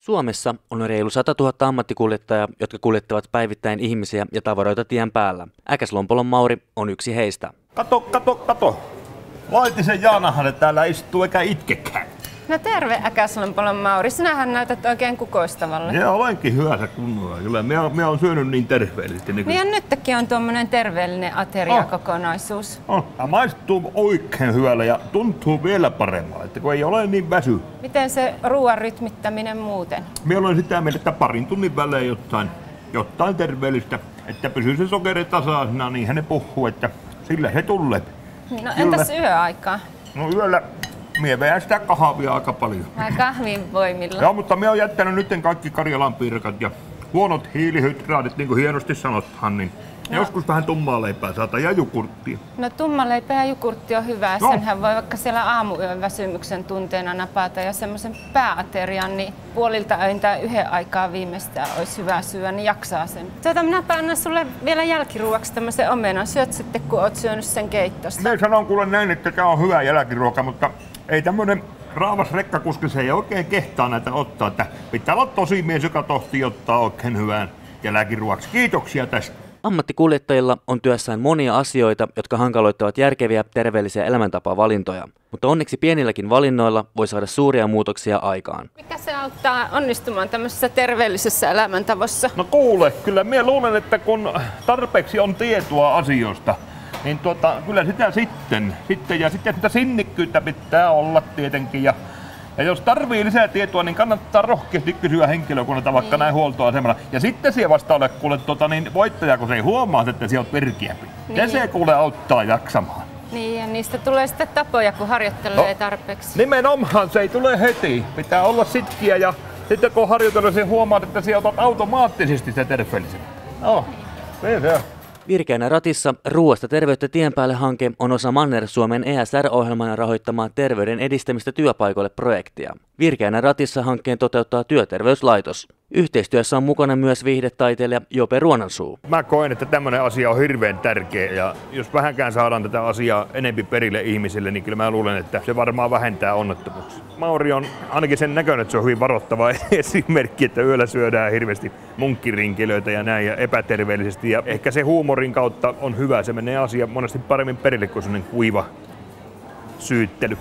Suomessa on reilu 100 000 ammattikuljettajaa, jotka kuljettavat päivittäin ihmisiä ja tavaroita tien päällä. Äkäslompolon Mauri on yksi heistä. Kato. Laitisen Jaanahan täällä istuu eikä itkekään. No terve Äkäslompolon Mauri, sinähän näytät oikein kukoistavalle. Ja olenkin hyvässä kunnolla. Kyllä, minä olen syönyt niin terveellisesti. Niin ja nytkin on tuommoinen terveellinen ateriakokonaisuus. Maistuu oikein hyvällä ja tuntuu vielä paremmalta, että kun ei ole niin väsy. Miten se ruoan rytmittäminen muuten? Minä olen sitä mieltä, että parin tunnin välein jotain terveellistä, että pysyy se sokeri tasaisena, niin hän puhuu, että sillä se tulee. No entäs yöaikaa? No yöllä minä vedän sitä kahvia aika paljon. Vai kahvin voimilla? Joo, mutta minä olen jättänyt nyt kaikki Karjalan piirakat ja huonot hiilihydraatit, niin kuin hienosti sanothan, niin joskus vähän tummaa leipää saata ja jogurttia. No tumma leipä ja jogurtti on hyvä. Senhän voi vaikka siellä aamuyön väsymyksen tunteena napata ja semmoisen pääaterian, niin puolilta öin tai yhden aikaa viimeistään olisi hyvä syödä, niin jaksaa sen. Minä annan sulle vielä jälkiruoksi tämmöisen omenan. Syöt sitten, kun oot syönyt sen keittosta. Me sanon kuule näin, että tämä on hyvä jälkiruoka, mutta ei tämmönen raavas rekkakuski, se ei oikein kehtaa näitä ottaa. Että pitää olla tosi mies, joka tohtii ottaa oikein hyvän jälkiruoksi. Kiitoksia tästä. Ammattikuljettajilla on työssään monia asioita, jotka hankaloittavat järkeviä, terveellisiä elämäntapavalintoja. Mutta onneksi pienilläkin valinnoilla voi saada suuria muutoksia aikaan. Mikä se auttaa onnistumaan tämmöisessä terveellisessä elämäntavassa? No kuule, kyllä minä luulen, että kun tarpeeksi on tietoa asioista, niin kyllä sitä sitten ja sitten sitä sinnikkyyttä pitää olla tietenkin. Ja jos tarvii lisää tietoa, niin kannattaa rohkeasti kysyä henkilökunnalta vaikka näin huoltoasemalla. Ja sitten siellä vasta ole kuule voittaja, kun se ei huomaa, että siellä on virkeämpi. Niin. Ja se kuule auttaa jaksamaan. Niin, ja niistä tulee sitten tapoja, kun harjoittelee tarpeeksi. Nimenomaan, se ei tule heti. Pitää olla sitkiä ja sitten kun harjoitellaan, se huomaat, että siellä otat automaattisesti sitä terveellisen. No, niin se on. Virkeänä ratissa Ruoasta terveyttä tien päälle -hanke on osa Manner-Suomen ESR-ohjelman rahoittamaa terveyden edistämistä työpaikoille -projektia. Virkeänä ratissa -hankkeen toteuttaa Työterveyslaitos. Yhteistyössä on mukana myös viihdetaiteilija Jope Ruonansuu. Mä koen, että tämmöinen asia on hirveän tärkeä ja jos vähänkään saadaan tätä asiaa enempi perille ihmisille, niin kyllä mä luulen, että se varmaan vähentää onnettomuuksia. Mauri on ainakin sen näköinen, että se on hyvin varoittava esimerkki, että yöllä syödään hirveästi munkkirinkilöitä ja näin ja epäterveellisesti. Ja ehkä se huumorin kautta on hyvä, se menee asia monesti paremmin perille kuin sellainen kuiva syyttely.